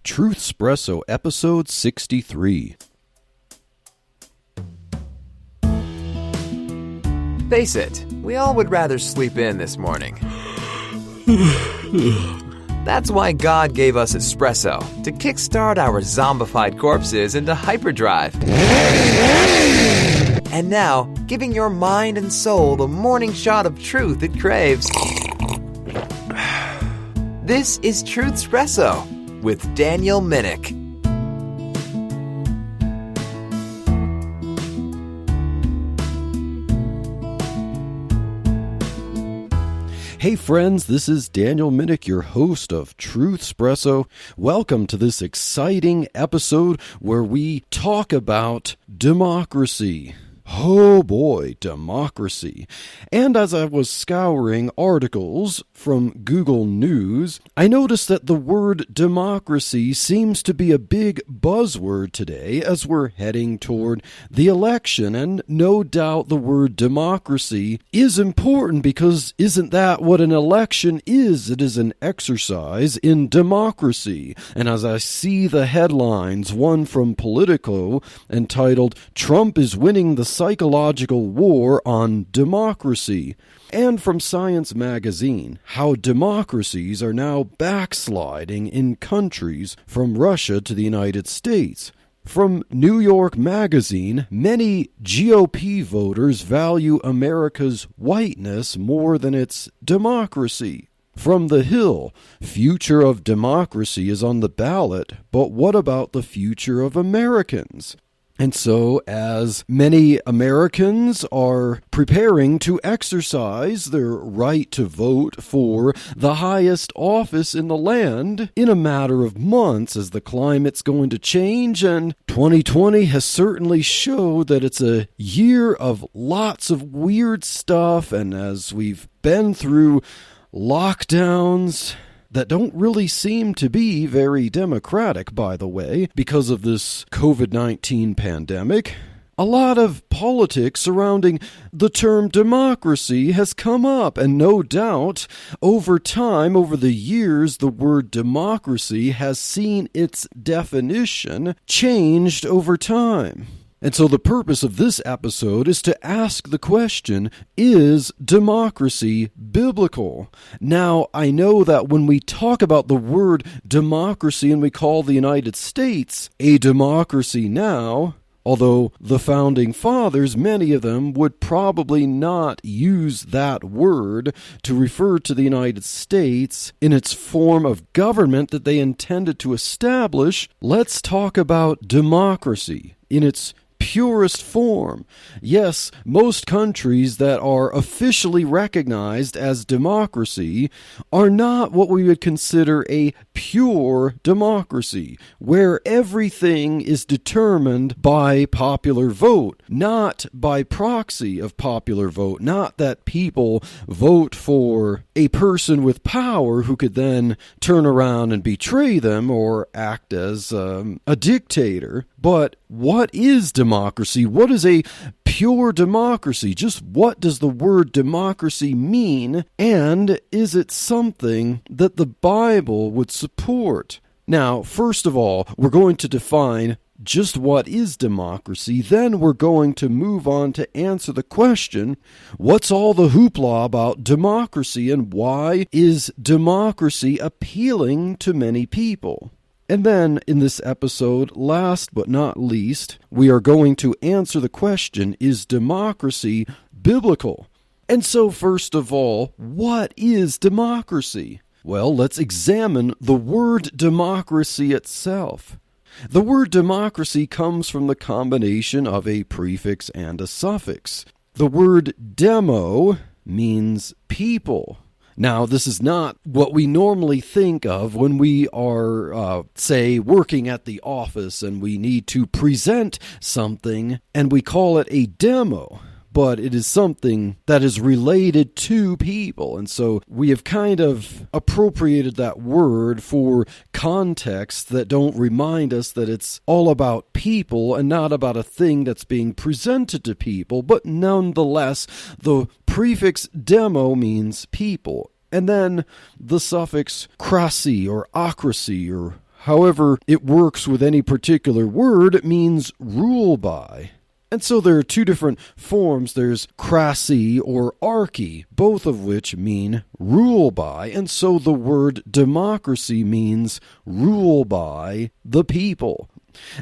Truth Espresso, episode 63. Face it, we all would rather sleep in this morning. That's why God gave us espresso, to kickstart our zombified corpses into hyperdrive. And now, giving your mind and soul the morning shot of truth it craves. This is Truth Espresso with Daniel Minnick. Hey friends, this is Daniel Minnick, your host of Truth Espresso. Welcome to this exciting episode where we talk about democracy. Oh boy, democracy. And as I was scouring articles from Google News, I noticed that the word democracy seems to be a big buzzword today as we're heading toward the election. And no doubt the word democracy is important because isn't that what an election is? It is an exercise in democracy. And as I see the headlines, one from Politico entitled, "Trump is winning the psychological war on democracy," and from Science magazine, how democracies are now backsliding in countries from Russia to the United States. From New York Magazine, many GOP voters value America's whiteness more than its democracy. From The Hill, future of democracy is on the ballot, but what about the future of Americans? And so, as many Americans are preparing to exercise their right to vote for the highest office in the land in a matter of months as the climate's going to change, and 2020 has certainly showed that it's a year of lots of weird stuff, and as we've been through lockdowns that don't really seem to be very democratic, by the way, because of this COVID-19 pandemic. A lot of politics surrounding the term democracy has come up, and no doubt, over time, over the years, the word democracy has seen its definition changed over time. And so the purpose of this episode is to ask the question, is democracy biblical? Now, I know that when we talk about the word democracy and we call the United States a democracy now, although the founding fathers, many of them, would probably not use that word to refer to the United States in its form of government that they intended to establish, let's talk about democracy in its purest form. Yes, most countries that are officially recognized as democracy are not what we would consider a pure democracy, where everything is determined by popular vote, not by proxy of popular vote, not that people vote for a person with power who could then turn around and betray them or act as a dictator. But what is democracy? What is a pure democracy? Just what does the word democracy mean? And is it something that the Bible would support? Now, first of all, we're going to define just what is democracy. Then we're going to move on to answer the question, what's all the hoopla about democracy and why is democracy appealing to many people? And then, in this episode, last but not least, we are going to answer the question, is democracy biblical? And so, first of all, what is democracy? Well, let's examine the word democracy itself. The word democracy comes from the combination of a prefix and a suffix. The word demo means people. Now, this is not what we normally think of when we are, say, working at the office and we need to present something and we call it a demo. But it is something that is related to people. And so we have kind of appropriated that word for contexts that don't remind us that it's all about people and not about a thing that's being presented to people. But nonetheless, the prefix demo means people. And then the suffix cracy or ocracy or However it works with any particular word, it means rule by. And so there are two different forms. There's crassy or archy, both of which mean rule by. And so the word democracy means rule by the people.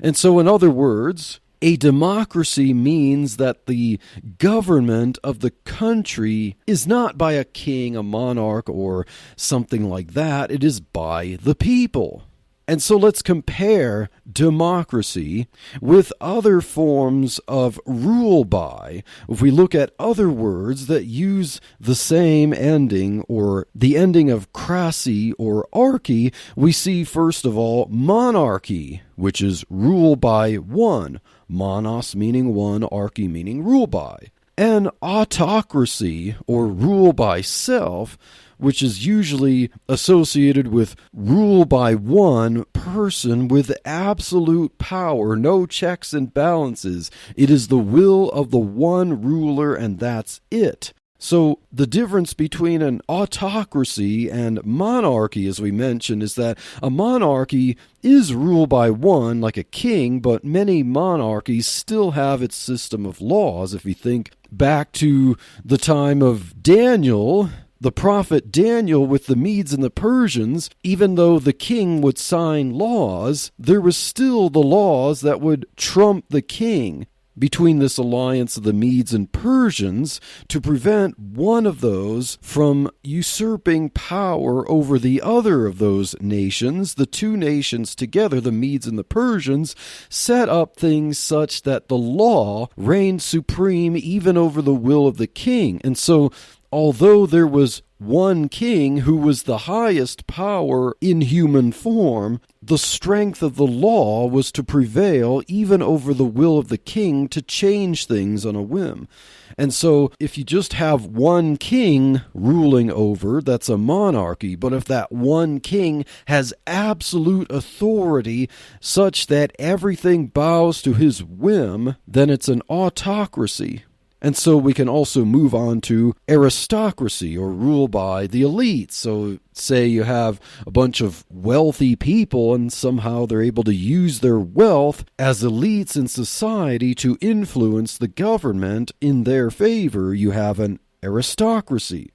And so in other words, a democracy means that the government of the country is not by a king, a monarch, or something like that. It is by the people. And so let's compare democracy with other forms of rule by. If we look at other words that use the same ending, or the ending of crassy or archy, we see first of all monarchy, which is rule by one. Monos meaning one, archy meaning rule by. And autocracy, or rule by self, which is usually associated with rule by one person with absolute power, no checks and balances. It is the will of the one ruler, and that's it. So the difference between an autocracy and monarchy, as we mentioned, is that a monarchy is ruled by one, like a king, but many monarchies still have its system of laws. If you think back to the time of Daniel, the prophet Daniel with the Medes and the Persians, even though the king would sign laws, there was still the laws that would trump the king between this alliance of the Medes and Persians to prevent one of those from usurping power over the other of those nations. The two nations together, the Medes and the Persians, set up things such that the law reigned supreme even over the will of the king. And so although there was one king who was the highest power in human form, the strength of the law was to prevail even over the will of the king to change things on a whim. And so if you just have one king ruling over, that's a monarchy. But if that one king has absolute authority such that everything bows to his whim, then it's an autocracy. And so we can also move on to aristocracy, or rule by the elite. So say you have a bunch of wealthy people and somehow they're able to use their wealth as elites in society to influence the government in their favor. You have an aristocracy.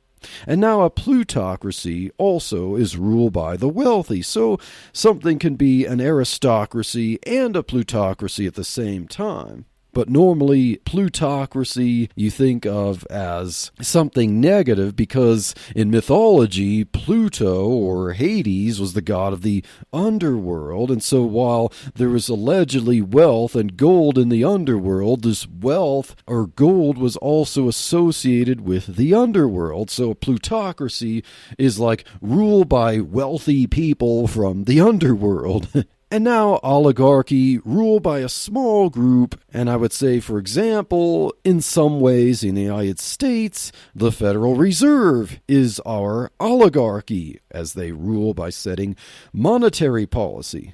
And now a plutocracy also is ruled by the wealthy. So something can be an aristocracy and a plutocracy at the same time. But normally, plutocracy you think of as something negative because in mythology, Pluto, or Hades, was the god of the underworld. And so while there was allegedly wealth and gold in the underworld, this wealth or gold was also associated with the underworld. So a plutocracy is like rule by wealthy people from the underworld. And now oligarchy, ruled by a small group, and I would say, for example, in some ways in the United States, the Federal Reserve is our oligarchy, as they rule by setting monetary policy.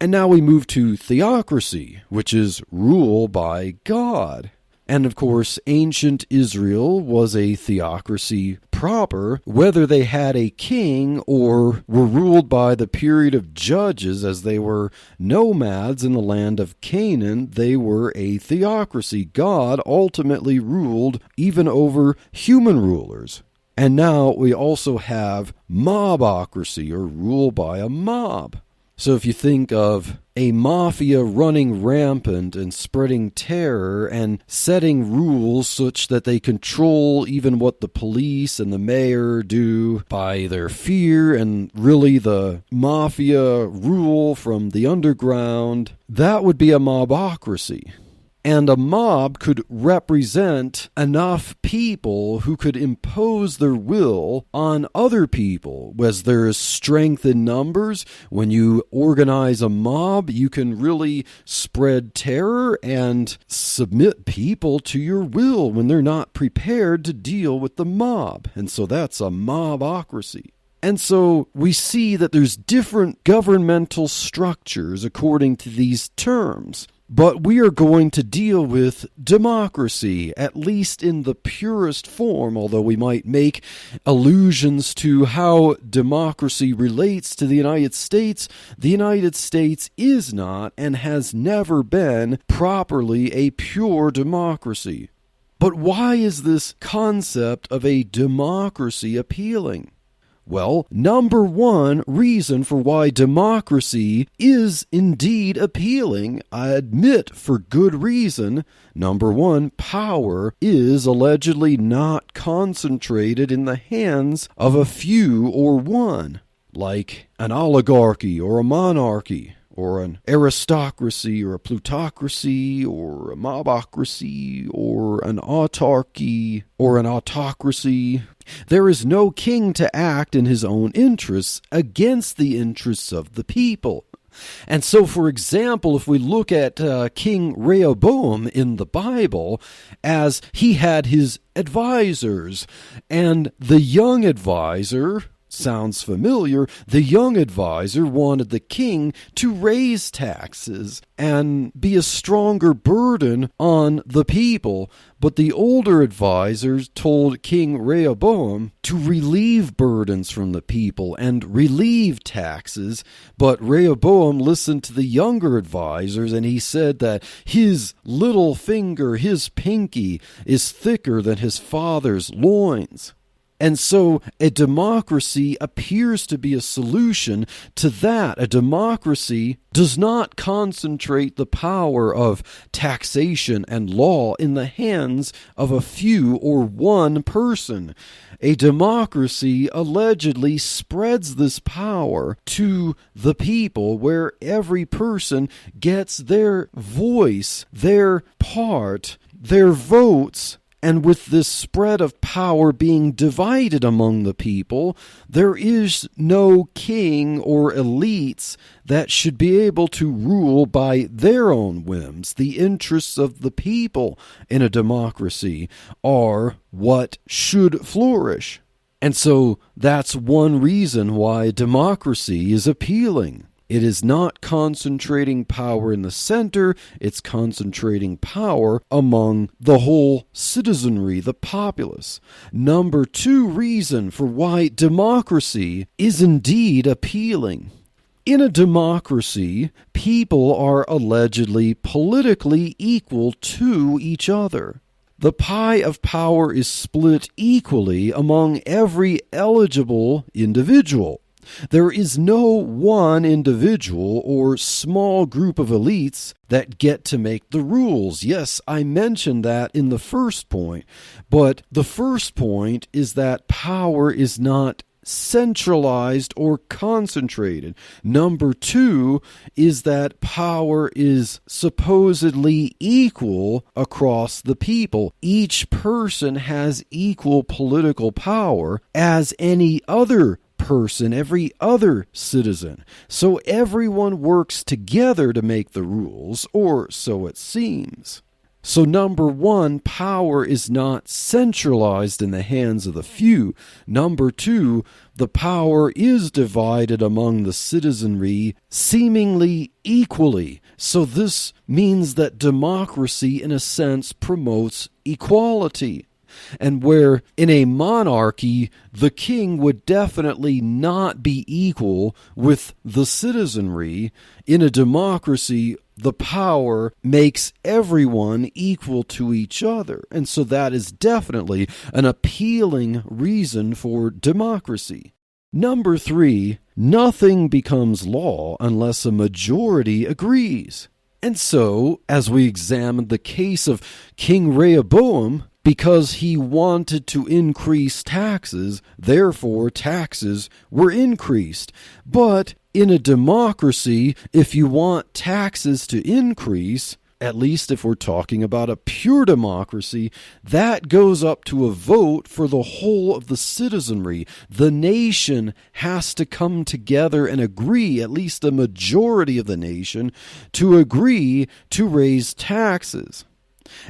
And now we move to theocracy, which is rule by God. And of course, ancient Israel was a theocracy proper, whether they had a king or were ruled by the period of judges as they were nomads in the land of Canaan. They were a theocracy. God ultimately ruled even over human rulers. And now we also have mobocracy, or rule by a mob. So if you think of a mafia running rampant and spreading terror and setting rules such that they control even what the police and the mayor do by their fear, and really the mafia rule from the underground, that would be a mobocracy. And a mob could represent enough people who could impose their will on other people. As there is strength in numbers, when you organize a mob, you can really spread terror and submit people to your will when they're not prepared to deal with the mob. And so that's a mobocracy. And so we see that there's different governmental structures according to these terms. But we are going to deal with democracy, at least in the purest form, although we might make allusions to how democracy relates to the United States. The United States is not and has never been properly a pure democracy. But why is this concept of a democracy appealing? Well, number one reason for why democracy is indeed appealing, I admit for good reason. Number one, power is allegedly not concentrated in the hands of a few or one, like an oligarchy or a monarchy, or an aristocracy, or a plutocracy, or a mobocracy, or an autarky, or an autocracy. There is no king to act in his own interests against the interests of the people. And so, for example, if we look at King Rehoboam in the Bible, as he had his advisors, and the young advisor, sounds familiar, the young advisor wanted the king to raise taxes and be a stronger burden on the people. But the older advisors told King Rehoboam to relieve burdens from the people and relieve taxes. But Rehoboam listened to the younger advisors, and he said that his little finger, his pinky, is thicker than his father's loins. And so a democracy appears to be a solution to that. A democracy does not concentrate the power of taxation and law in the hands of a few or one person. A democracy allegedly spreads this power to the people, where every person gets their voice, their part, their votes. And with this spread of power being divided among the people, there is no king or elites that should be able to rule by their own whims. The interests of the people in a democracy are what should flourish. And so that's one reason why democracy is appealing. It is not concentrating power in the center, it's concentrating power among the whole citizenry, the populace. Number two reason for why democracy is indeed appealing. In a democracy, people are allegedly politically equal to each other. The pie of power is split equally among every eligible individual. There is no one individual or small group of elites that get to make the rules. Yes, I mentioned that in the first point, but the first point is that power is not centralized or concentrated. Number two is that power is supposedly equal across the people. Each person has equal political power as any other person, every other citizen. So everyone works together to make the rules, or so it seems. So number one, power is not centralized in the hands of the few. Number two, the power is divided among the citizenry seemingly equally. So this means that democracy, in a sense, promotes equality. And where in a monarchy, the king would definitely not be equal with the citizenry, in a democracy, the power makes everyone equal to each other. And so that is definitely an appealing reason for democracy. Number three, nothing becomes law unless a majority agrees. And so, as we examined the case of King Rehoboam, because he wanted to increase taxes, therefore taxes were increased. But in a democracy, if you want taxes to increase, at least if we're talking about a pure democracy, that goes up to a vote for the whole of the citizenry. The nation has to come together and agree, at least a majority of the nation, to agree to raise taxes.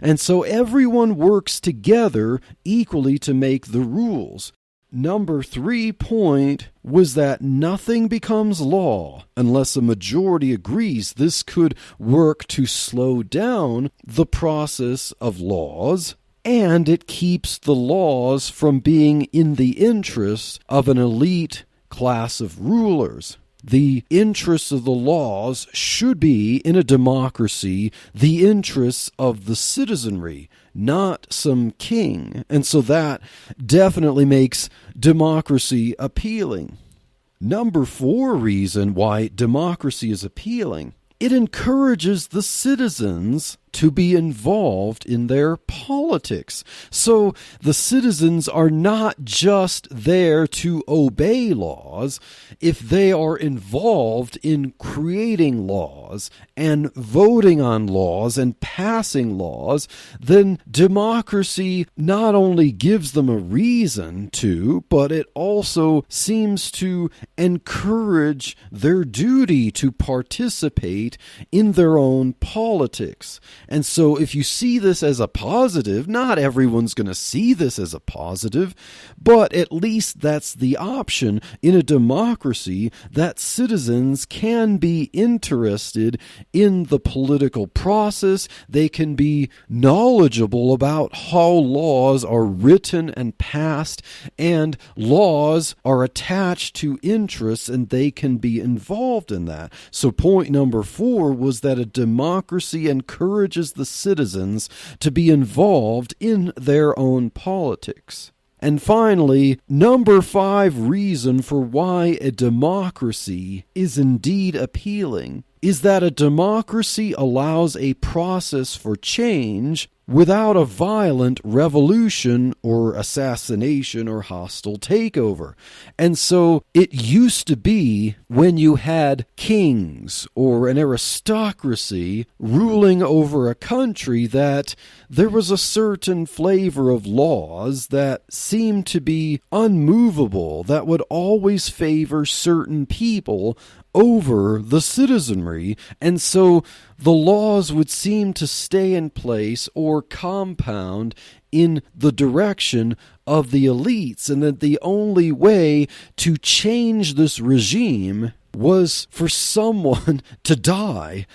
And so everyone works together equally to make the rules. Number 3 point was that nothing becomes law unless a majority agrees. This could work to slow down the process of laws, and it keeps the laws from being in the interest of an elite class of rulers. The interests of the laws should be, in a democracy, the interests of the citizenry, not some king. And so that definitely makes democracy appealing. Number 4 reason why democracy is appealing: it encourages the citizens to be involved in their politics. So the citizens are not just there to obey laws. If they are involved in creating laws and voting on laws and passing laws, then democracy not only gives them a reason to, but it also seems to encourage their duty to participate in their own politics. And so if you see this as a positive, not everyone's going to see this as a positive, but at least that's the option in a democracy, that citizens can be interested in the political process. They can be knowledgeable about how laws are written and passed, and laws are attached to interests, and they can be involved in that. So point number 4 was that a democracy encourages the citizens to be involved in their own politics. And finally, number 5 reason for why a democracy is indeed appealing is that a democracy allows a process for change without a violent revolution or assassination or hostile takeover. And so it used to be when you had kings or an aristocracy ruling over a country that there was a certain flavor of laws that seemed to be unmovable, that would always favor certain people over the citizenry, and so the laws would seem to stay in place or compound in the direction of the elites, and that the only way to change this regime was for someone to die.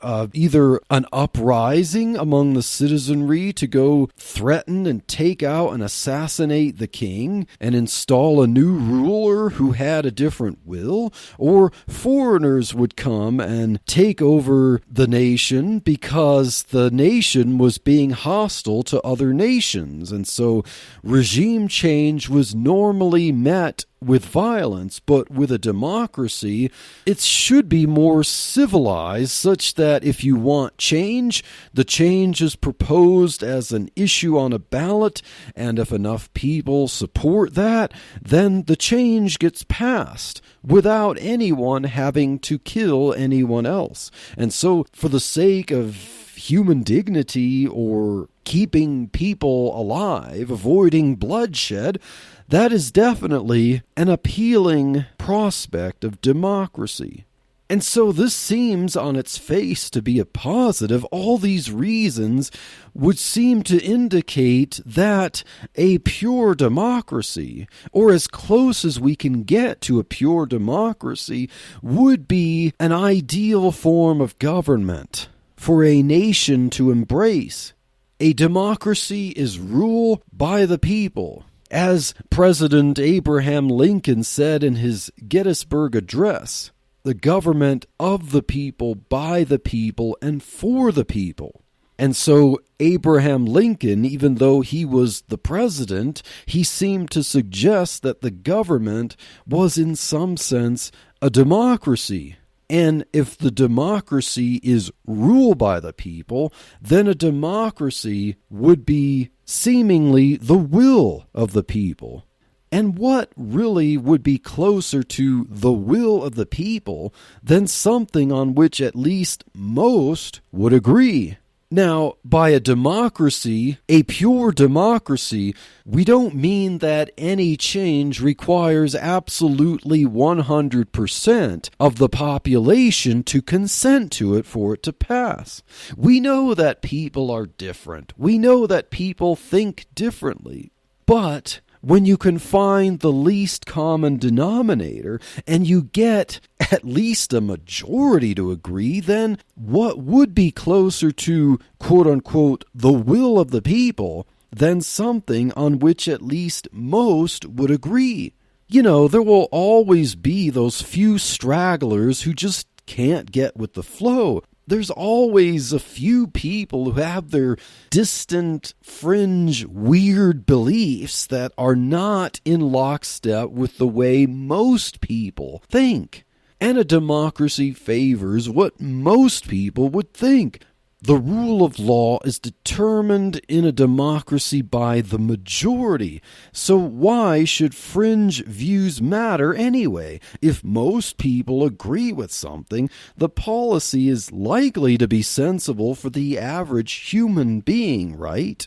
Either an uprising among the citizenry to go threaten and take out and assassinate the king and install a new ruler who had a different will, or foreigners would come and take over the nation because the nation was being hostile to other nations. And so regime change was normally met with violence, but with a democracy, it should be more civilized, such that if you want change, the change is proposed as an issue on a ballot, and if enough people support that, then the change gets passed without anyone having to kill anyone else. And so, for the sake of human dignity or keeping people alive, avoiding bloodshed, that is definitely an appealing prospect of democracy. And so this seems on its face to be a positive. All these reasons would seem to indicate that a pure democracy, or as close as we can get to a pure democracy, would be an ideal form of government for a nation to embrace. A democracy is rule by the people. As President Abraham Lincoln said in his Gettysburg Address, the government of the people, by the people, and for the people. And so Abraham Lincoln, even though he was the president, he seemed to suggest that the government was in some sense a democracy. And if the democracy is ruled by the people, then a democracy would be seemingly the will of the people. And what really would be closer to the will of the people than something on which at least most would agree? Now, by a democracy, a pure democracy, we don't mean that any change requires absolutely 100% of the population to consent to it for it to pass. We know that people are different. We know that people think differently. But when you can find the least common denominator and you get at least a majority to agree, then what would be closer to, quote-unquote, the will of the people than something on which at least most would agree? You know, there will always be those few stragglers who just can't get with the flow. There's always a few people who have their distant, fringe, weird beliefs that are not in lockstep with the way most people think. And a democracy favors what most people would think. The rule of law is determined in a democracy by the majority. So why should fringe views matter anyway? If most people agree with something, the policy is likely to be sensible for the average human being, right?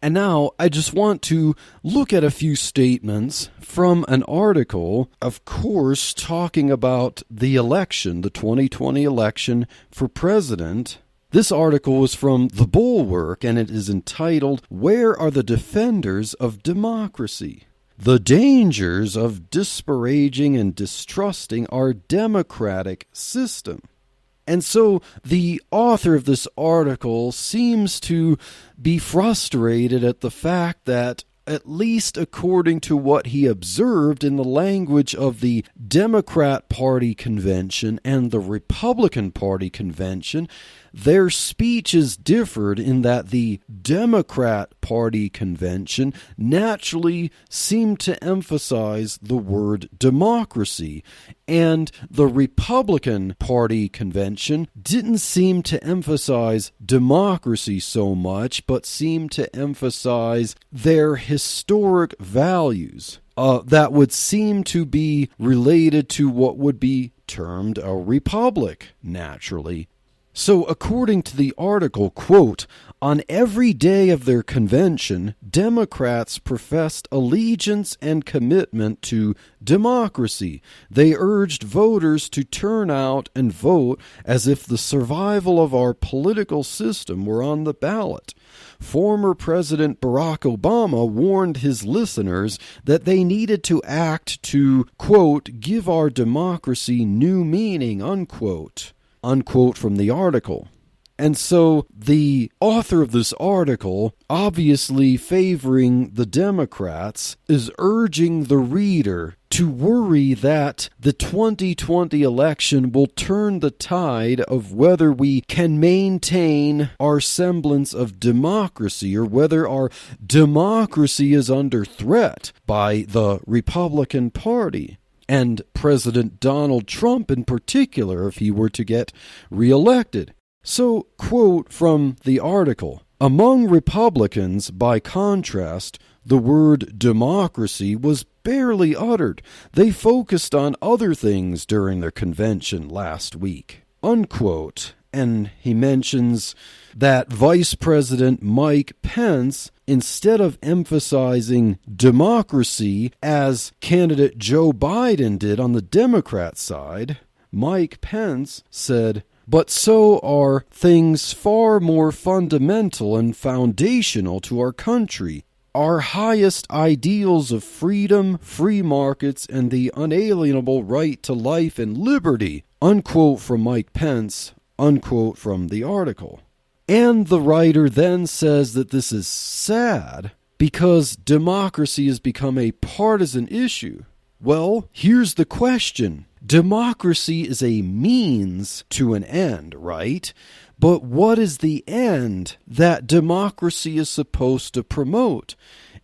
And now I just want to look at a few statements from an article, of course, talking about the election, the 2020 election for president. This article was from The Bulwark, and it is entitled, "Where Are the Defenders of Democracy? The Dangers of Disparaging and Distrusting Our Democratic System." And so the author of this article seems to be frustrated at the fact that, at least according to what he observed in the language of the Democrat Party convention and the Republican Party convention, their speeches differed in that the Democrat Party convention naturally seemed to emphasize the word democracy, and the Republican Party convention didn't seem to emphasize democracy so much, but seemed to emphasize their historic values that would seem to be related to what would be termed a republic, naturally. So according to the article, quote, "On every day of their convention, Democrats professed allegiance and commitment to democracy. They urged voters to turn out and vote as if the survival of our political system were on the ballot. Former President Barack Obama warned his listeners that they needed to act to, quote, give our democracy new meaning, unquote." Unquote from the article. And so the author of this article, obviously favoring the Democrats, is urging the reader to worry that the 2020 election will turn the tide of whether we can maintain our semblance of democracy or whether our democracy is under threat by the Republican Party. And President Donald Trump in particular, if he were to get reelected. So, quote from the article, "Among Republicans, by contrast, the word democracy was barely uttered. They focused on other things during their convention last week." Unquote. And he mentions that Vice President Mike Pence, instead of emphasizing democracy as candidate Joe Biden did on the Democrat side, Mike Pence said, "But so are things far more fundamental and foundational to our country. Our highest ideals of freedom, free markets, and the unalienable right to life and liberty." Unquote from Mike Pence. Unquote from the article. And the writer then says that this is sad because democracy has become a partisan issue. Well, here's the question. Democracy is a means to an end, right? But what is the end that democracy is supposed to promote?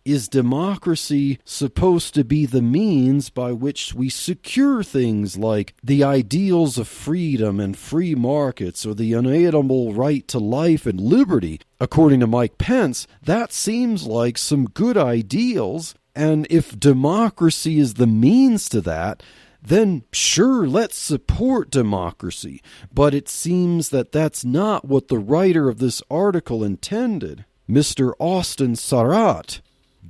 Is democracy supposed to be the means by which we secure things like the ideals of freedom and free markets or the unalienable right to life and liberty? According to Mike Pence, that seems like some good ideals, and if democracy is the means to that, then sure, let's support democracy. But it seems that that's not what the writer of this article intended. Mr. Austin Sarat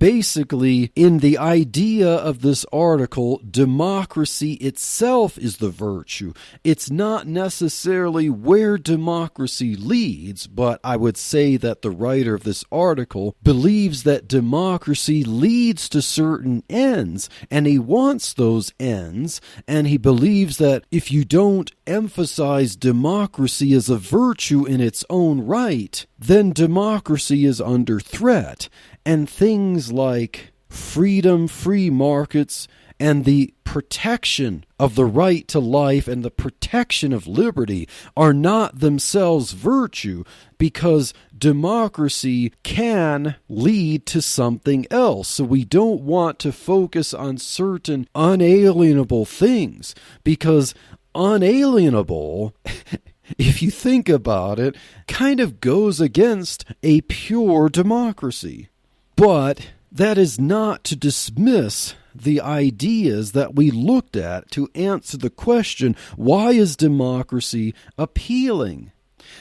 basically, in the idea of this article, democracy itself is the virtue. It's not necessarily where democracy leads, but I would say that the writer of this article believes that democracy leads to certain ends, and he wants those ends, and he believes that if you don't emphasize democracy as a virtue in its own right, then democracy is under threat, and things like freedom, free markets, and the protection of the right to life and the protection of liberty are not themselves virtue, because democracy can lead to something else. So we don't want to focus on certain unalienable things, because unalienable, if you think about it, kind of goes against a pure democracy. But that is not to dismiss the ideas that we looked at to answer the question, why is democracy appealing?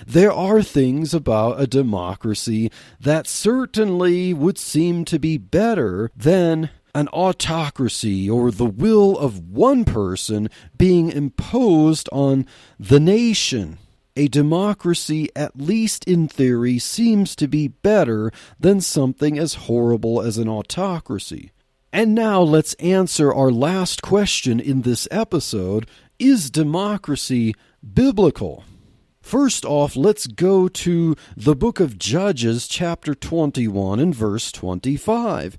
There are things about a democracy that certainly would seem to be better than an autocracy or the will of one person being imposed on the nation. A democracy, at least in theory, seems to be better than something as horrible as an autocracy. And now let's answer our last question in this episode. Is democracy biblical? First off, let's go to the book of Judges, chapter 21 and verse 25.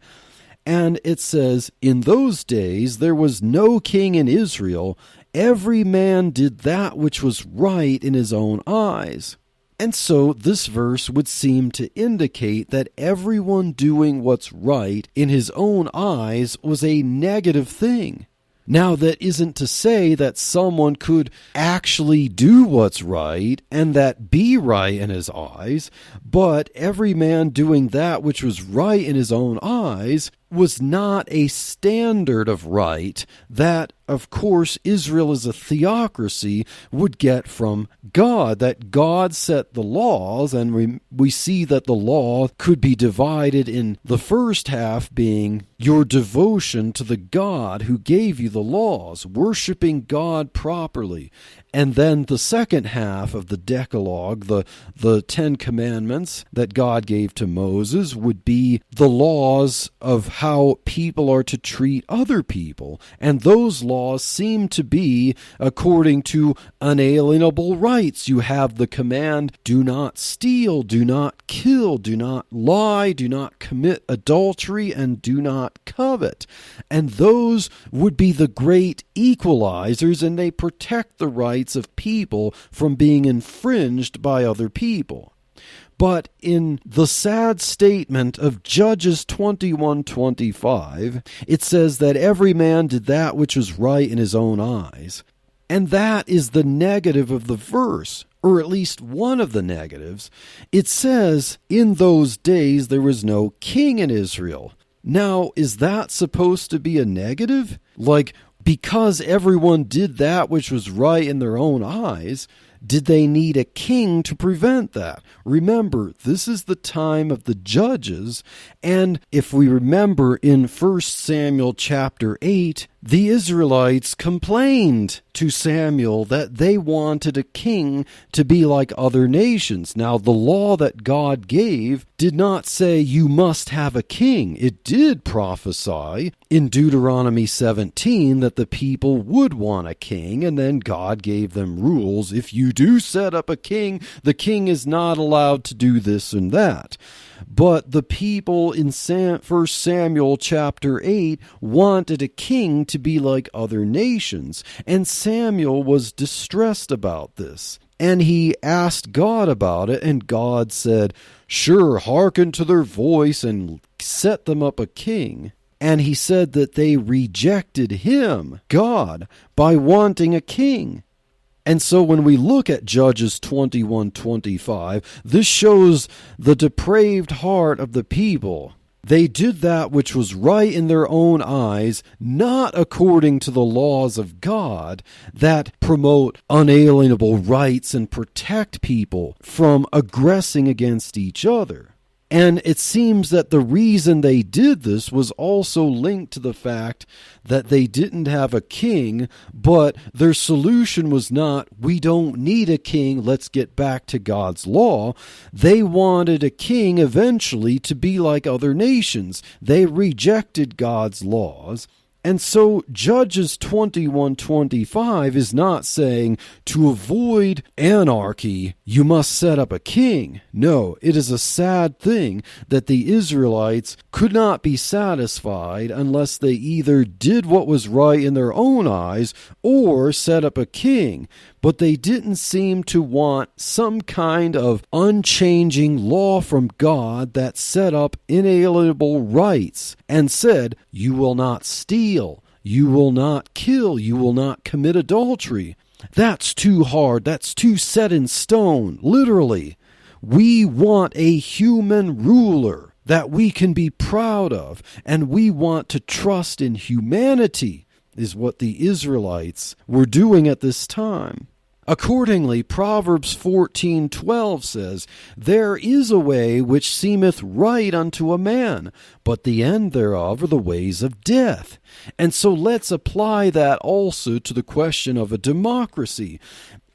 And it says, "In those days there was no king in Israel. Every man did that which was right in his own eyes." And so this verse would seem to indicate that everyone doing what's right in his own eyes was a negative thing. Now, that isn't to say that someone could actually do what's right and that be right in his eyes, but every man doing that which was right in his own eyes was not a standard of right that, of course, Israel as a theocracy would get from God, that God set the laws, and we see that the law could be divided in the first half being your devotion to the God who gave you the laws, worshiping God properly. And then the second half of the Decalogue, the 10 Commandments that God gave to Moses, would be the laws of how people are to treat other people. And those laws seem to be according to unalienable rights. You have the command, do not steal, do not kill, do not lie, do not commit adultery, and do not covet. And those would be the great equalizers, and they protect the rights of people from being infringed by other people. But in the sad statement of Judges 21:25, it says that every man did that which was right in his own eyes. And that is the negative of the verse, or at least one of the negatives. It says, in those days there was no king in Israel. Now, is that supposed to be a negative? Like, because everyone did that which was right in their own eyes, did they need a king to prevent that? Remember, this is the time of the judges, and if we remember in 1 Samuel chapter 8, the Israelites complained to Samuel that they wanted a king to be like other nations. Now, the law that God gave did not say you must have a king. It did prophesy in Deuteronomy 17 that the people would want a king, and then God gave them rules. If you do set up a king, the king is not allowed to do this and that. But the people in 1 Samuel chapter 8 wanted a king to be like other nations, and Samuel was distressed about this. And he asked God about it, and God said, "Sure, hearken to their voice and set them up a king." And he said that they rejected him, God, by wanting a king. And so when we look at Judges 21:25, this shows the depraved heart of the people. They did that which was right in their own eyes, not according to the laws of God that promote unalienable rights and protect people from aggressing against each other. And it seems that the reason they did this was also linked to the fact that they didn't have a king, but their solution was not, we don't need a king, let's get back to God's law. They wanted a king eventually to be like other nations. They rejected God's laws. And so Judges 21:25 is not saying to avoid anarchy, you must set up a king. No, it is a sad thing that the Israelites could not be satisfied unless they either did what was right in their own eyes or set up a king. But they didn't seem to want some kind of unchanging law from God that set up inalienable rights and said, you will not steal, you will not kill, you will not commit adultery. That's too hard, that's too set in stone, literally. We want a human ruler that we can be proud of, and we want to trust in humanity, is what the Israelites were doing at this time. Accordingly, Proverbs 14:12 says, there is a way which seemeth right unto a man, but the end thereof are the ways of death. And so let's apply that also to the question of a democracy.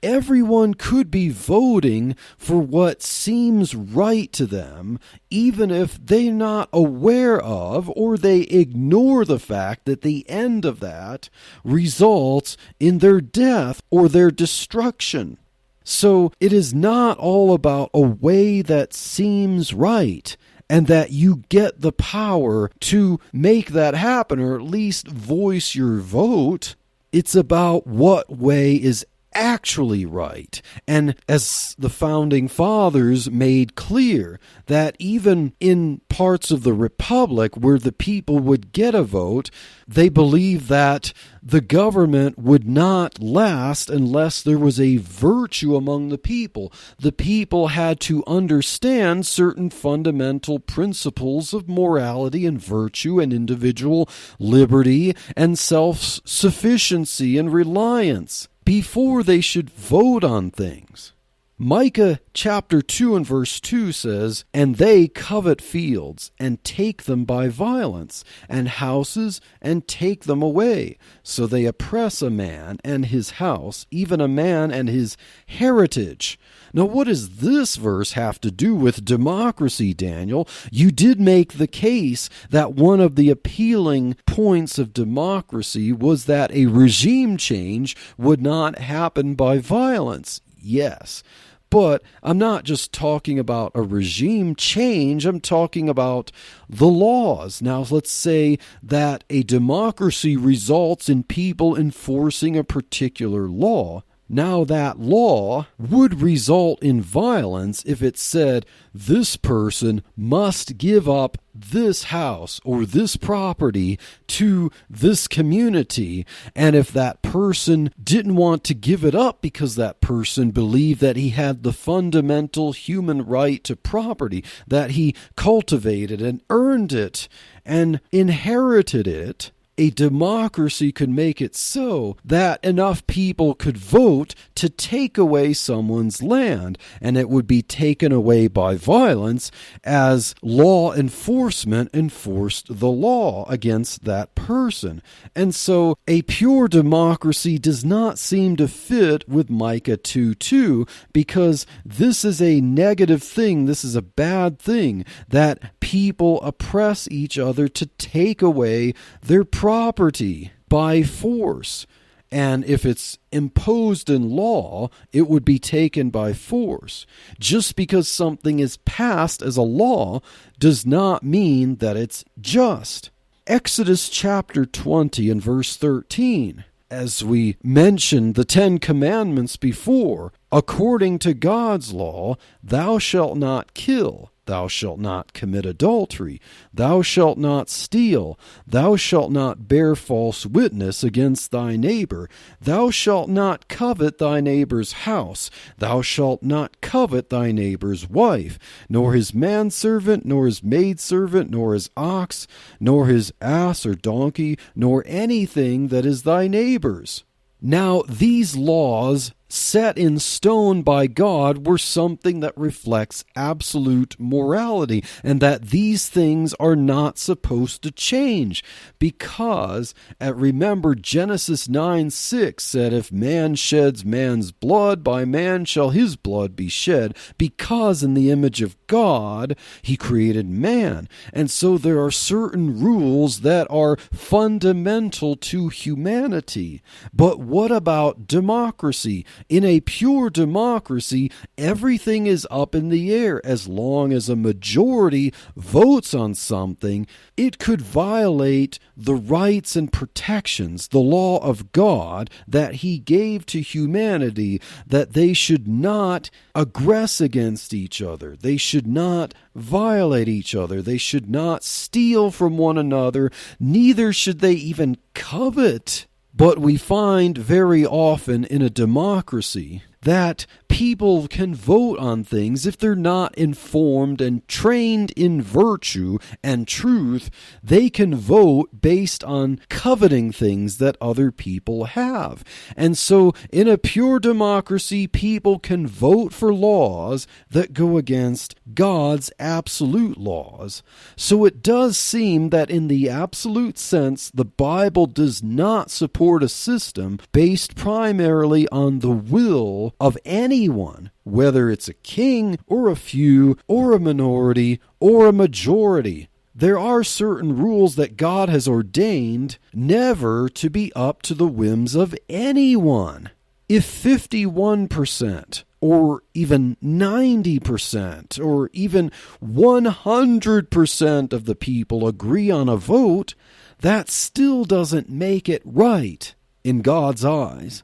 Everyone could be voting for what seems right to them, even if they're not aware of or they ignore the fact that the end of that results in their death or their destruction. So it is not all about a way that seems right and that you get the power to make that happen or at least voice your vote. It's about what way is actually right. And as the founding fathers made clear, that even in parts of the republic where the people would get a vote, they believed that the government would not last unless there was a virtue among the people. The people had to understand certain fundamental principles of morality and virtue and individual liberty and self-sufficiency and reliance before they should vote on things. Micah chapter 2 and verse 2 says, and they covet fields, and take them by violence, and houses, and take them away. So they oppress a man and his house, even a man and his heritage. Now, what does this verse have to do with democracy, Daniel? You did make the case that one of the appealing points of democracy was that a regime change would not happen by violence. Yes. But I'm not just talking about a regime change, I'm talking about the laws. Now, let's say that a democracy results in people enforcing a particular law. Now, that law would result in violence if it said this person must give up this house or this property to this community. And if that person didn't want to give it up because that person believed that he had the fundamental human right to property, that he cultivated and earned it and inherited it, a democracy could make it so that enough people could vote to take away someone's land, and it would be taken away by violence as law enforcement enforced the law against that person. And so a pure democracy does not seem to fit with Micah 2:2, because this is a negative thing, this is a bad thing, that people oppress each other to take away their property by force. And if it's imposed in law, it would be taken by force. Just because something is passed as a law does not mean that it's just. Exodus chapter 20 and verse 13. As we mentioned the 10 Commandments before, according to God's law, thou shalt not kill. Thou shalt not commit adultery. Thou shalt not steal. Thou shalt not bear false witness against thy neighbor. Thou shalt not covet thy neighbor's house. Thou shalt not covet thy neighbor's wife, nor his manservant, nor his maidservant, nor his ox, nor his ass or donkey, nor anything that is thy neighbor's. Now, these laws set in stone by God were something that reflects absolute morality, and that these things are not supposed to change. Because, remember, Genesis 9:6 said, if man sheds man's blood, by man shall his blood be shed, because in the image of God he created man. And so there are certain rules that are fundamental to humanity. But what about democracy? In a pure democracy, everything is up in the air. As long as a majority votes on something, it could violate the rights and protections, the law of God that he gave to humanity, that they should not aggress against each other. They should not violate each other. They should not steal from one another. Neither should they even covet. But we find very often in a democracy that people can vote on things if they're not informed and trained in virtue and truth. They can vote based on coveting things that other people have. And so in a pure democracy, people can vote for laws that go against God's absolute laws. So it does seem that in the absolute sense, the Bible does not support a system based primarily on the will of anyone, whether it's a king or a few or a minority or a majority. There are certain rules that God has ordained never to be up to the whims of anyone. If 51% or even 90% or even 100% of the people agree on a vote, that still doesn't make it right in God's eyes.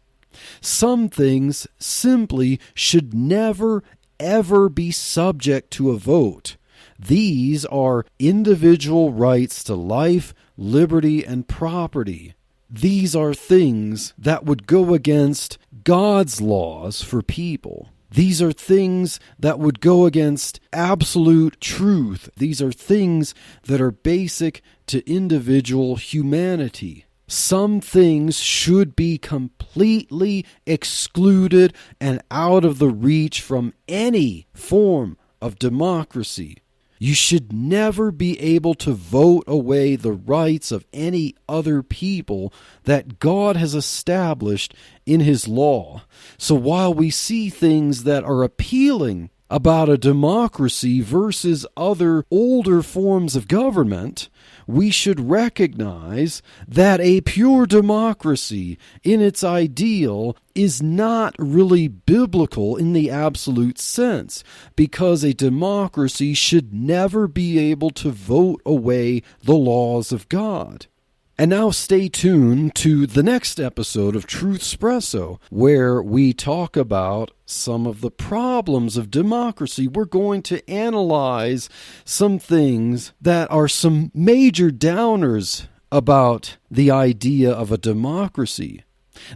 Some things simply should never, ever be subject to a vote. These are individual rights to life, liberty, and property. These are things that would go against God's laws for people. These are things that would go against absolute truth. These are things that are basic to individual humanity. Some things should be completely excluded and out of the reach from any form of democracy. You should never be able to vote away the rights of any other people that God has established in His law. So while we see things that are appealing about a democracy versus other older forms of government, we should recognize that a pure democracy in its ideal is not really biblical in the absolute sense, because a democracy should never be able to vote away the laws of God. And now stay tuned to the next episode of Truthspresso, where we talk about some of the problems of democracy. We're going to analyze some things that are some major downers about the idea of a democracy.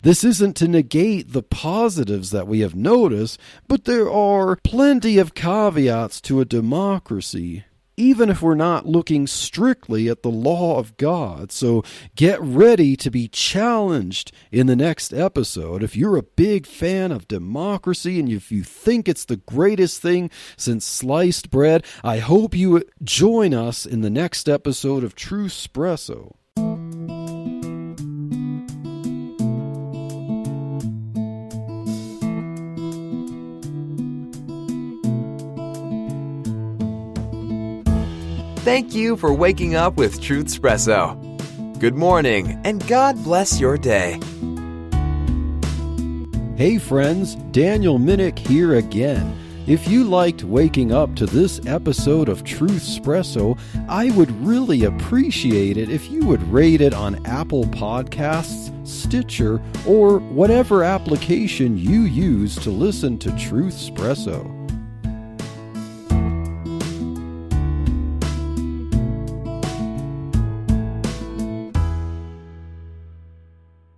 This isn't to negate the positives that we have noticed, but there are plenty of caveats to a democracy, even if we're not looking strictly at the law of God. So get ready to be challenged in the next episode. If you're a big fan of democracy and if you think it's the greatest thing since sliced bread, I hope you join us in the next episode of Truthspresso. Thank you for waking up with Truthspresso. Good morning, and God bless your day. Hey friends, Daniel Minnick here again. If you liked waking up to this episode of Truthspresso, I would really appreciate it if you would rate it on Apple Podcasts, Stitcher, or whatever application you use to listen to Truthspresso.